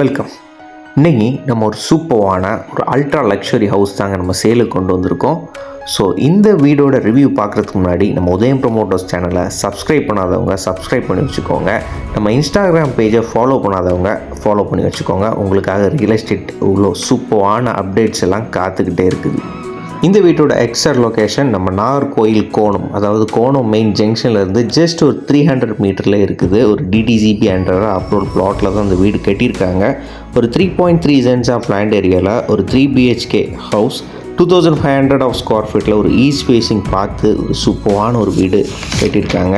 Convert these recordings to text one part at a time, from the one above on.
Welcome. இன்றைக்கி நம்ம ஒரு சூப்பரான ஒரு அல்ட்ரா லக்ஸரி ஹவுஸ் தாங்க நம்ம சேலுக்கு கொண்டு வந்திருக்கோம். ஸோ இந்த வீடோட ரிவ்யூ பார்க்குறதுக்கு முன்னாடி நம்ம உதயம் ப்ரொமோட்டர்ஸ் சேனலை சப்ஸ்கிரைப் பண்ணாதவங்க சப்ஸ்கிரைப் பண்ணி வச்சுக்கோங்க. நம்ம இன்ஸ்டாகிராம் பேஜை ஃபாலோ பண்ணாதவங்க ஃபாலோ பண்ணி வச்சுக்கோங்க. உங்களுக்காக ரியல் எஸ்டேட் இவ்வளோ சூப்பரான அப்டேட்ஸ் எல்லாம் காத்துக்கிட்டே இருக்குது. இந்த வீட்டோட எக்ஸாக்ட் லொக்கேஷன் நம்ம நாகர்கோயில் கோணம், அதாவது கோணம் மெயின் ஜங்ஷன்லேருந்து ஜஸ்ட் ஒரு 300 மீட்டரில் இருக்குது. ஒரு டிடிசிபி என்ற அப்ரோட் பிளாட்டில் தான் இந்த வீடு கட்டியிருக்காங்க. ஒரு 3.3 சென்ட்ஸ் ஆஃப் லேண்ட் ஏரியாவில் ஒரு 3 BHK ஹவுஸ் 2500 ஆஃப் ஸ்கொயர் ஃபீட்டில் ஒரு ஈஸ்ட் ஃபேஸிங் பார்த்து ஒரு சூப்பரான ஒரு வீடு கட்டியிருக்காங்க.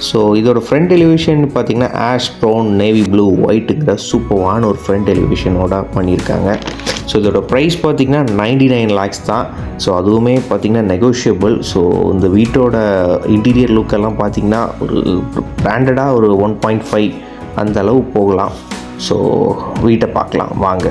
ஸோ இதோட ஃப்ரண்ட் எலிவேஷன் பார்த்திங்கன்னா ஆஷ் ப்ரௌன் நேவி ப்ளூ ஒயிட்டுங்கிற சூப்பரான ஒரு ஃப்ரண்ட் எலிவேஷனோட பண்ணியிருக்காங்க. ஸோ இதோட ப்ரைஸ் பார்த்திங்கன்னா 99 lakhs தான். ஸோ அதுவுமே பார்த்திங்கன்னா நெகோஷியபிள். ஸோ இந்த வீட்டோட இன்டீரியர் லுக்கெல்லாம் பார்த்திங்கன்னா ஒரு பிராண்டடாக ஒரு 1.5 அந்த அளவு போகலாம். ஸோ வீட்டை பார்க்கலாம் வாங்க.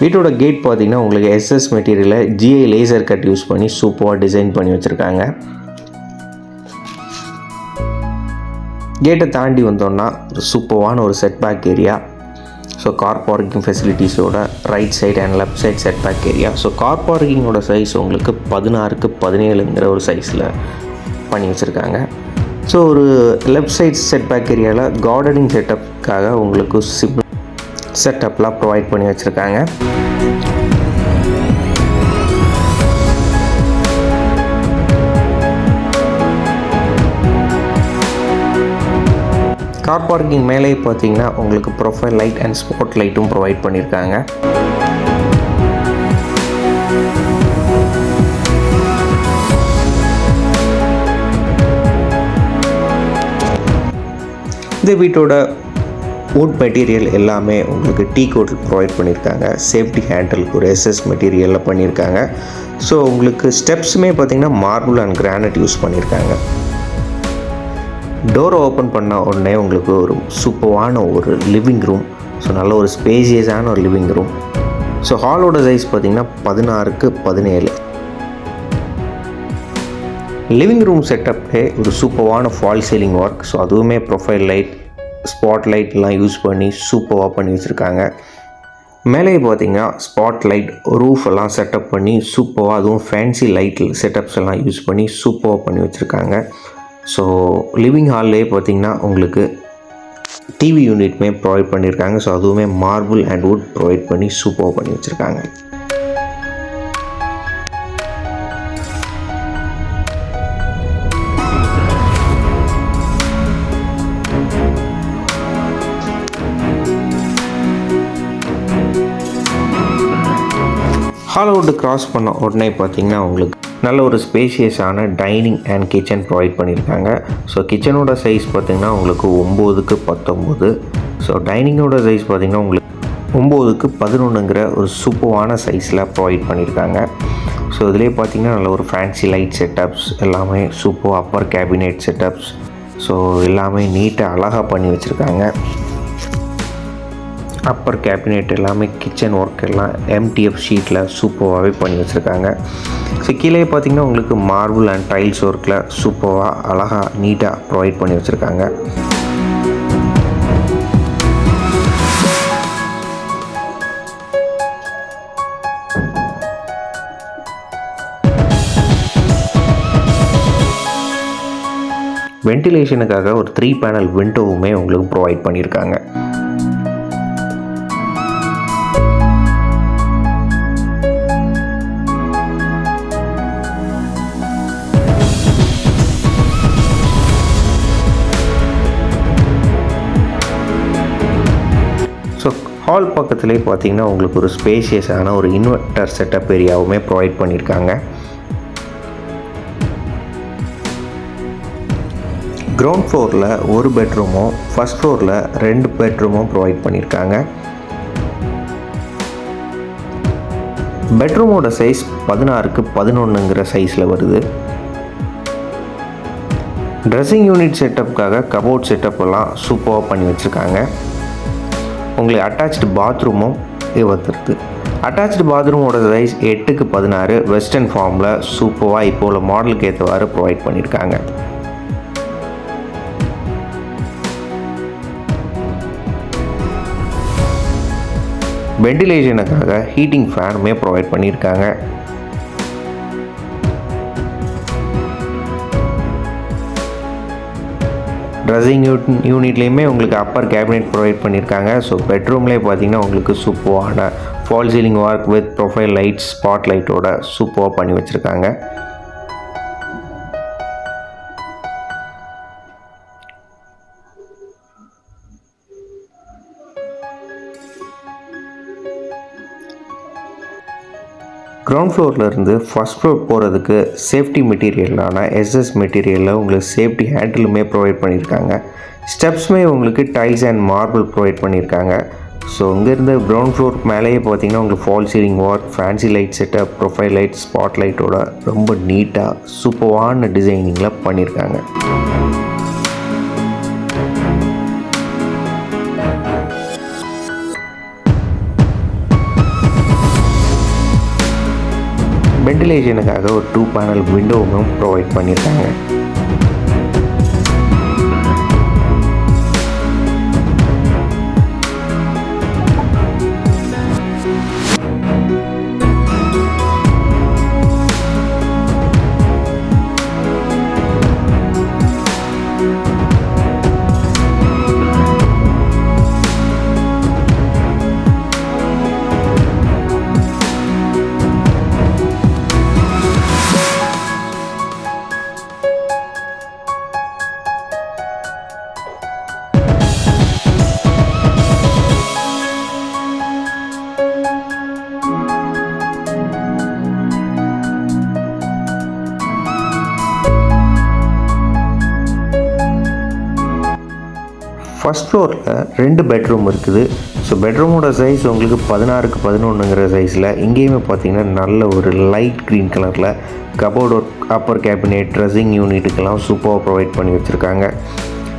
வீட்டோட கேட் பார்த்திங்கன்னா உங்களுக்கு SS மெட்டீரியலில் GI லேசர் கட் யூஸ் பண்ணி சூப்பராக டிசைன் பண்ணி வச்சுருக்காங்க. கேட்டை தாண்டி வந்தோன்னா ஒரு சூப்பரான ஒரு setback area. So car parking ஃபெசிலிட்டிஸோட right side and left side setback area. So car பார்க்கிங்கோட சைஸ் உங்களுக்கு 16x17ங்கிற ஒரு சைஸில் பண்ணி வச்சுருக்காங்க. ஸோ ஒரு லெஃப்ட் சைட் செட்பேக் ஏரியாவில் கார்டனிங் செட்டப்புக்காக உங்களுக்கு சிம்பிள் செட்டப்லாம் ப்ரொவைட் பண்ணி வச்சுருக்காங்க. கார் பார்க்கிங் மேலே பார்த்தீங்கன்னா உங்களுக்கு ப்ரொஃபைல் லைட் அண்ட் ஸ்பாட் லைட்டும் ப்ரொவைட் பண்ணியிருக்காங்க. இந்த வீட்டோட வுட் மெட்டீரியல் எல்லாமே உங்களுக்கு டீ கோட் ப்ரொவைட் பண்ணியிருக்காங்க. சேஃப்டி ஹேண்டிலுக்கு ஒரு SS மெட்டீரியலில் பண்ணியிருக்காங்க. ஸோ உங்களுக்கு ஸ்டெப்ஸுமே பார்த்திங்கன்னா மார்பிள் அண்ட் கிரானைட் யூஸ் பண்ணியிருக்காங்க. டோரை ஓப்பன் பண்ண உடனே உங்களுக்கு ஒரு சூப்பரான ஒரு லிவிங் ரூம். ஸோ நல்ல ஒரு ஸ்பேசியஸான ஒரு லிவிங் ரூம். ஸோ ஹாலோட சைஸ் பார்த்திங்கன்னா 16x17. லிவிங் ரூம் செட்டப்பே ஒரு சூப்பரான ஃபால் சீலிங் ஒர்க். ஸோ அதுவுமே ப்ரொஃபைல் லைட் ஸ்பாட் லைட்லாம் யூஸ் பண்ணி சூப்பராக பண்ணி வச்சுருக்காங்க. மேலே பார்த்திங்கன்னா ஸ்பாட் லைட் ரூஃப் எல்லாம் செட்டப் பண்ணி சூப்பராக, அதுவும் ஃபேன்சி லைட் செட்டப்ஸ் எல்லாம் யூஸ் பண்ணி சூப்பராக பண்ணி வச்சுருக்காங்க. ஸோ லிவிங் ஹால்லே பார்த்திங்கன்னா உங்களுக்கு டிவி யூனிட்மே ப்ரொவைட் பண்ணியிருக்காங்க. ஸோ அதுவுமே மார்பிள் அண்ட் வுட் ப்ரொவைட் பண்ணி சூப்பராக பண்ணி வச்சுருக்காங்க. ஹால் அவுட் கிராஸ் பண்ண உடனே பார்த்திங்கன்னா உங்களுக்கு நல்ல ஒரு ஸ்பேஷியஸான டைனிங் அண்ட் கிச்சன் ப்ரொவைட் பண்ணியிருக்காங்க. ஸோ கிச்சனோட சைஸ் பார்த்திங்கன்னா உங்களுக்கு 9x19. ஸோ டைனிங்கோட சைஸ் பார்த்திங்கன்னா உங்களுக்கு 9x11ங்கிற ஒரு சூப்பரான சைஸில் ப்ரொவைட் பண்ணியிருக்காங்க. ஸோ இதிலே பார்த்திங்கன்னா நல்ல ஒரு ஃபேன்சி லைட் செட்டப்ஸ் எல்லாமே super, upper cabinet setups. So எல்லாமே நீட்டாக அழகாக பண்ணி வச்சுருக்காங்க. அப்பர் கேபினெட் எல்லாமே கிச்சன் ஒர்க் எல்லாம் MTF ஷீட்டில் சூப்பராகவே பண்ணி வச்சுருக்காங்க. ஸோ கீழே பார்த்திங்கன்னா உங்களுக்கு மார்பிள் அண்ட் டைல்ஸ் ஒர்க்கில் சூப்பராக அழகாக நீட்டாக ப்ரொவைட் பண்ணி வச்சுருக்காங்க. வென்டிலேஷனுக்காக ஒரு 3 பேனல் விண்டோவுமே உங்களுக்கு ப்ரொவைட் பண்ணியிருக்காங்க. ஸோ ஹால் பக்கத்துலேயே பார்த்திங்கன்னா உங்களுக்கு ஒரு ஸ்பேஷியஸான ஒரு இன்வெர்ட்டர் செட்டப் ஏரியாவுமே ப்ரொவைட் பண்ணியிருக்காங்க. கிரவுண்ட் ஃப்ளோரில் ஒரு பெட்ரூமும் ஃபஸ்ட் ஃப்ளோரில் 2 பெட்ரூமும் ப்ரொவைட் பண்ணியிருக்காங்க. பெட்ரூமோட சைஸ் 16x11ங்கிற சைஸில் வருது. ட்ரெஸ்ஸிங் யூனிட் செட்டப்புக்காக கபோர்ட் செட்டப் எல்லாம் சூப்பராக பண்ணி வச்சுருக்காங்க. உங்களுக்கு அட்டாச்டு பாத்ரூமும் வந்துடுது. அட்டாச்டு பாத்ரூமோட சைஸ் 8x16 வெஸ்டர்ன் ஃபார்மில் சூப்பராக இப்போ உள்ள மாடலுக்கு ஏற்றவாறு ப்ரொவைட் பண்ணியிருக்காங்க. வெண்டிலேஷனுக்காக ஹீட்டிங் ஃபேனுமே ப்ரொவைட் பண்ணியிருக்காங்க. ட்ரெஸ்ஸிங் யூனிட்லேயுமே உங்களுக்கு அப்பர் கேபினெட் ப்ரொவைட் பண்ணியிருக்காங்க. ஸோ பெட்ரூம்லேயே பார்த்தீங்கன்னா உங்களுக்கு சூப்பரான fall ceiling work with profile lights spot லைட்டோட சூப்பராக பண்ணி வச்சுருக்காங்க. கிரவுண்ட் ஃப்ளோர்லேருந்து ஃபஸ்ட் ஃப்ளோர் போகிறதுக்கு சேஃப்டி மெட்டீரியலான எஸ்எஸ் மெட்டீரியலில் உங்களுக்கு சேஃப்டி ஹேண்டிலுமே ப்ரொவைட் பண்ணியிருக்காங்க. ஸ்டெப்ஸுமே உங்களுக்கு டைல்ஸ் அண்ட் மார்பிள் ப்ரொவைட் பண்ணியிருக்காங்க. ஸோ இங்கேருந்து கிரவுண்ட் ஃப்ளோர் மேலேயே பார்த்தீங்கன்னா உங்களுக்கு fall ceiling work, fancy light setup, profile light, spot லைட்டோட ரொம்ப நீட்டாக சூப்பரான டிசைனிங்கில் பண்ணியிருக்காங்க. வெண்டிலேஷனுக்காக ஒரு 2 பேனல் விண்டோவும் ப்ரொவைட் பண்ணியிருக்காங்க. ஃபஸ்ட் ஃப்ளோரில் 2 பெட்ரூம் இருக்குது. ஸோ பெட்ரூமோட சைஸ் உங்களுக்கு 16x11ங்கிற சைஸில். இங்கேயுமே பார்த்தீங்கன்னா நல்ல ஒரு லைட் க்ரீன் கலரில் cupboard work, upper cabinet, dressing யூனிட்டுக்கெல்லாம் சூப்பராக ப்ரொவைட் பண்ணி வச்சுருக்காங்க.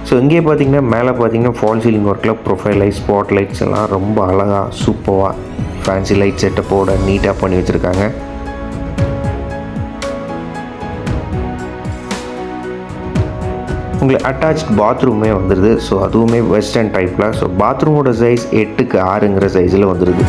ஸோ இங்கே பார்த்தீங்கன்னா மேலே பார்த்தீங்கன்னா ஃபால் சீலிங் ஒர்க்கில் ப்ரொஃபைல் லைட், ஸ்பாட் லைட்ஸ் எல்லாம் ரொம்ப அழகாக சூப்பராக ஃபேன்சி லைட் செட்டப்போட நீட்டாக பண்ணி வச்சுருக்காங்க. உங்களுக்கு அட்டாச்ட் பாத்ரூமே வந்துடுது. ஸோ அதுவுமே வெஸ்டர்ன் டைப்பில். ஸோ பாத்ரூமோட சைஸ் 8x6ங்கிற சைஸில் வந்துடுது.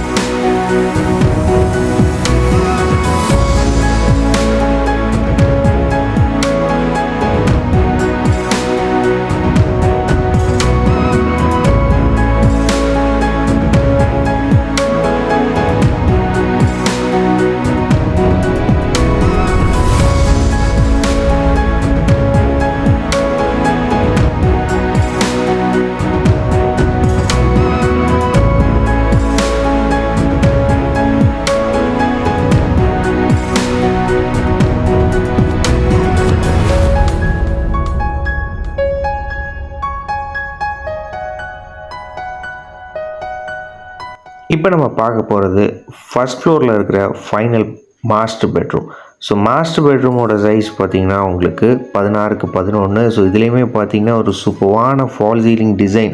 இப்போ நம்ம பார்க்க போகிறது ஃபஸ்ட் ஃப்ளோரில் இருக்கிற final master bedroom. So master பெட்ரூமோட சைஸ் பார்த்திங்கன்னா உங்களுக்கு 16x11. ஸோ இதுலேயுமே பார்த்திங்கன்னா ஒரு சூப்பரான ஃபால் சீலிங் டிசைன்,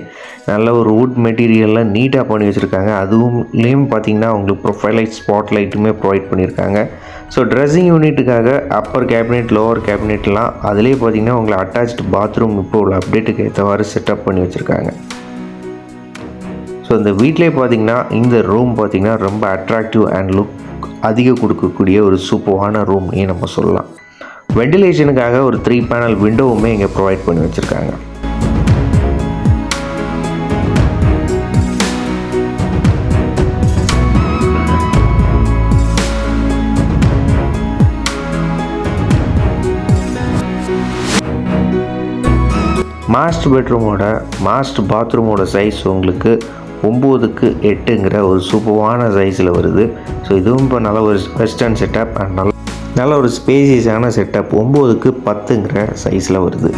நல்ல ஒரு வுட் மெட்டீரியலில் நீட்டாக பண்ணி வச்சுருக்காங்க. அதுவும்லேயும் பார்த்திங்கன்னா உங்களுக்கு ப்ரொஃபைல் லைட், ஸ்பாட் லைட்டுமே ப்ரொவைட் பண்ணியிருக்காங்க. ஸோ ட்ரெஸ்ஸிங் யூனிட்டுக்காக அப்பர் கேபினெட், லோவர் கேபினெட்லாம் அதுலேயே பார்த்திங்கன்னா உங்களுக்கு அட்டாச்டு பாத்ரூம் இப்போ உள்ள அப்டேட்டுக்கு ஏற்றவாறு செட்டப் பண்ணி வச்சுருக்காங்க. ஸோ இந்த வீட்டிலே பார்த்திங்கன்னா இந்த ரூம் பார்த்திங்கன்னா ரொம்ப அட்ராக்டிவ் அண்ட் லுக் அதிகம் கொடுக்கக்கூடிய ஒரு சூப்பரான ரூம்னே நம்ம சொல்லலாம். வெண்டிலேஷனுக்காக ஒரு 3 பேனல் விண்டோவுமே இங்கே ப்ரொவைட் பண்ணி வச்சுருக்காங்க. மாஸ்டர் பெட்ரூமோட மாஸ்டர் பாத்ரூமோட சைஸ் உங்களுக்கு 9x8ங்கிற ஒரு சூப்பரான சைஸில் வருது. ஸோ இதுவும் இப்போ நல்ல ஒரு வெஸ்டர்ன் செட்டப் அண்ட் நல்ல ஒரு ஸ்பேசியஸான செட்டப் 9x10ங்கிற சைஸில் வருது.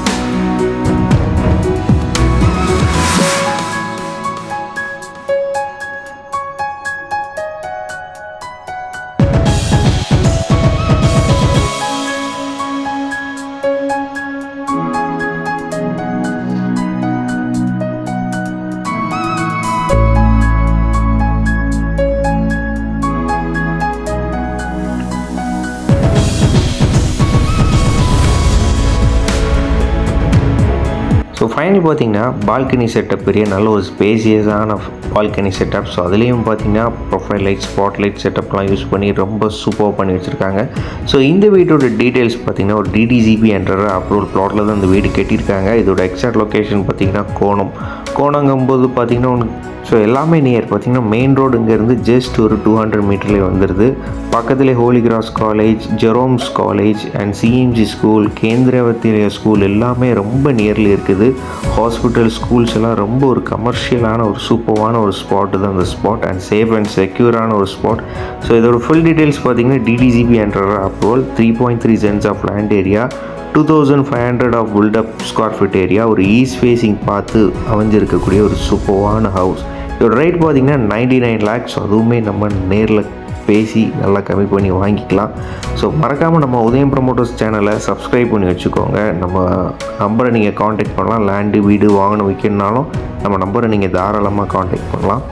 ஸோ ஃபைனல் பார்த்திங்கன்னா பால்கனி செட்டப் பெரிய நல்ல ஒரு ஸ்பேசியஸான பால்கனி செட்டப். ஸோ அதுலேயும் பார்த்திங்கன்னா ப்ரொஃபைல் லைட், ஸ்பாட் லைட் செட்டப்லாம் யூஸ் பண்ணி ரொம்ப சூப்பராக பண்ணி வச்சுருக்காங்க. ஸோ இந்த வீட்டோட டீட்டெயில்ஸ் பார்த்திங்கன்னா ஒரு DDGP என்ற அப்ரூவல் ப்ளாட்டில் தான் இந்த வீடு கட்டியிருக்காங்க. இதோட எக்ஸாக்ட் லொக்கேஷன் பார்த்திங்கன்னா கோணங்கும்போது பார்த்திங்கன்னா ஸோ எல்லாமே நியர் பார்த்திங்கன்னா மெயின் ரோடு இங்கேருந்து ஜஸ்ட் ஒரு 200 மீட்டர்லேயே வந்துடுது. பக்கத்துலேயே Holy Cross College, Jerome's College and CMG school, Kendriya Vidyalaya school எல்லாமே ரொம்ப நியர்லி இருக்குது. ஹாஸ்பிட்டல், ஸ்கூல்ஸ் எல்லாம் ரொம்ப ஒரு கமர்ஷியலான ஒரு சூப்பரான ஒரு ஸ்பாட்டு தான் இந்த ஸ்பாட் அண்ட் சேஃப் அண்ட் செக்யூரான ஒரு ஸ்பாட். ஸோ இதோட ஃபுல் டீட்டெயில்ஸ் பார்த்திங்கன்னா DDGP என்ற approval, 3.3 cents of land area, 2500 of built up square feet area, ஒரு ஈஸ்ட் ஃபேஸிங் பார்த்து அமைஞ்சிருக்கக்கூடிய ஒரு சூப்பரான ஹவுஸ். இதோட ரேட் பார்த்திங்கன்னா 99 lakhs. அதுவுமே நம்ம நேரில் பேசி நல்லா கம்மி பண்ணி வாங்கிக்கலாம். ஸோ மறக்காமல் நம்ம உதயம் ப்ரமோட்டர்ஸ் சேனலை சப்ஸ்கிரைப் பண்ணி வச்சுக்கோங்க. நம்ம நம்பரை நீங்கள் காண்டாக்ட் பண்ணலாம். லேண்டு, வீடு வாங்கணும் விற்கணுன்னாலும் நம்ம நம்பரை நீங்கள் தாராளமாக காண்டாக்ட் பண்ணலாம்.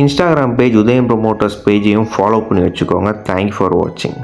இன்ஸ்டாகிராம் பேஜ் உதயம் ப்ரமோட்டர்ஸ் பேஜையும் ஃபாலோ பண்ணி வச்சுக்கோங்க. தேங்க்யூ ஃபார் வாட்சிங்.